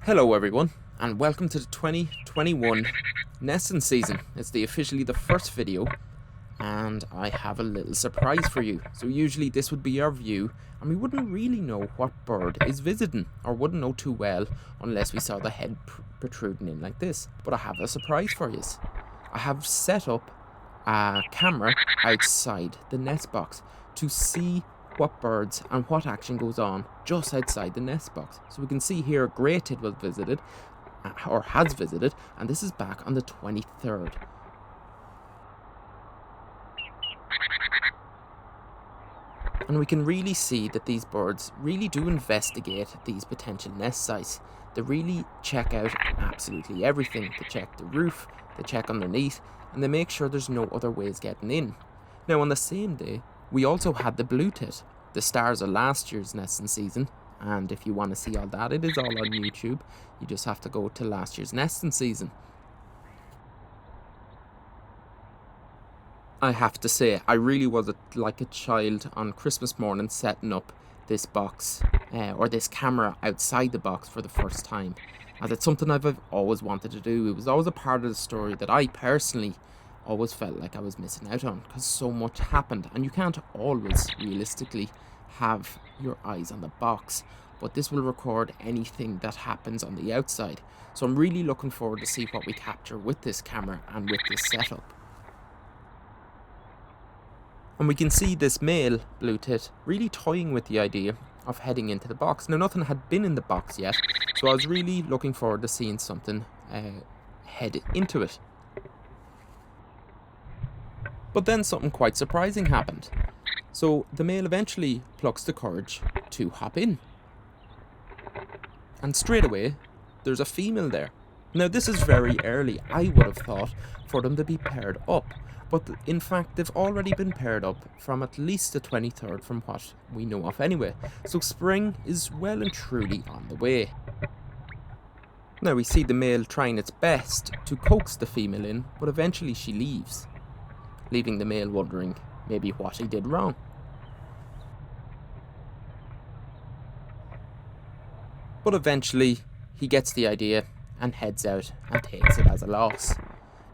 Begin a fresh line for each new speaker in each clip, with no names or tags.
Hello everyone, and welcome to the 2021 nesting season. It's officially the first video, and I have a little surprise for you. So usually this would be our view, and we wouldn't really know what bird is visiting, or wouldn't know too well unless we saw the head protruding in like this. But I have a surprise for you. I have set up a camera outside the nest box to see what birds and what action goes on just outside the nest box. So we can see here a grey tit was visited, or has visited, and this is back on the 23rd. And we can really see that these birds really do investigate these potential nest sites. They really check out absolutely everything. They check the roof, they check underneath, and they make sure there's no other ways getting in. Now on the same day, we also had the blue tit, the stars of last year's nesting season, and if you want to see all that, it is all on YouTube. You just have to go to last year's nesting season. I have to say, I really was like a child on Christmas morning setting up this box, or this camera outside the box for the first time, as it's something I've always wanted to do. It was always a part of the story that I personally always felt like I was missing out on, because so much happened, and you can't always realistically have your eyes on the box, but this will record anything that happens on the outside. So I'm really looking forward to see what we capture with this camera and with this setup. And we can see this male blue tit really toying with the idea of heading into the box. Now nothing had been in the box yet, so I was really looking forward to seeing something head into it. But then something quite surprising happened. So the male eventually plucks the courage to hop in. And straight away, there's a female there. Now this is very early. I would have thought for them to be paired up. But in fact, they've already been paired up from at least the 23rd from what we know of anyway. So spring is well and truly on the way. Now we see the male trying its best to coax the female in, but eventually she leaves, leaving the male wondering maybe what he did wrong. But eventually he gets the idea and heads out and takes it as a loss.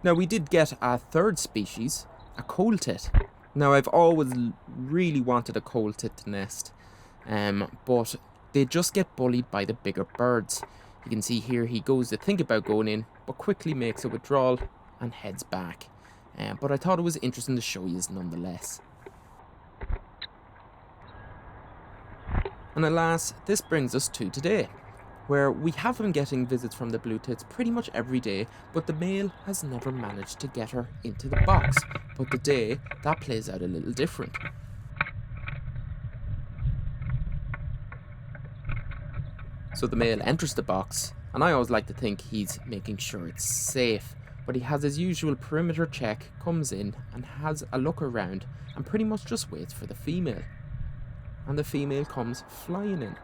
Now we did get a third species, a coal tit. Now I've always really wanted a coal tit to nest, but they just get bullied by the bigger birds. You can see here he goes to think about going in, but quickly makes a withdrawal and heads back. But I thought it was interesting to show you nonetheless. And alas, this brings us to today, where we have been getting visits from the blue tits pretty much every day, but the male has never managed to get her into the box. But today, that plays out a little different. So the male enters the box, and I always like to think he's making sure it's safe, but he has his usual perimeter check, comes in and has a look around, and pretty much just waits for the female. And the female comes flying in.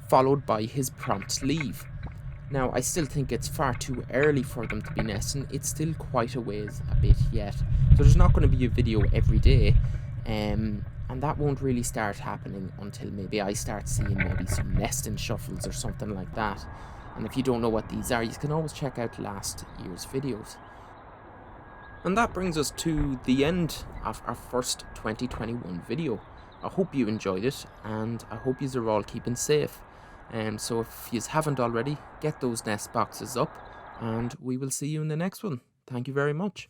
Followed by his prompt leave. Now I still think it's far too early for them to be nesting. It's still quite a ways a bit yet, so there's not going to be a video every day, and that won't really start happening until maybe I start seeing maybe some nesting shuffles or something like that. And if you don't know what these are, you can always check out last year's videos. And that brings us to the end of our first 2021 video. I hope you enjoyed it, and I hope you are all keeping safe. So if you haven't already, get those nest boxes up, and we will see you in the next one. Thank you very much.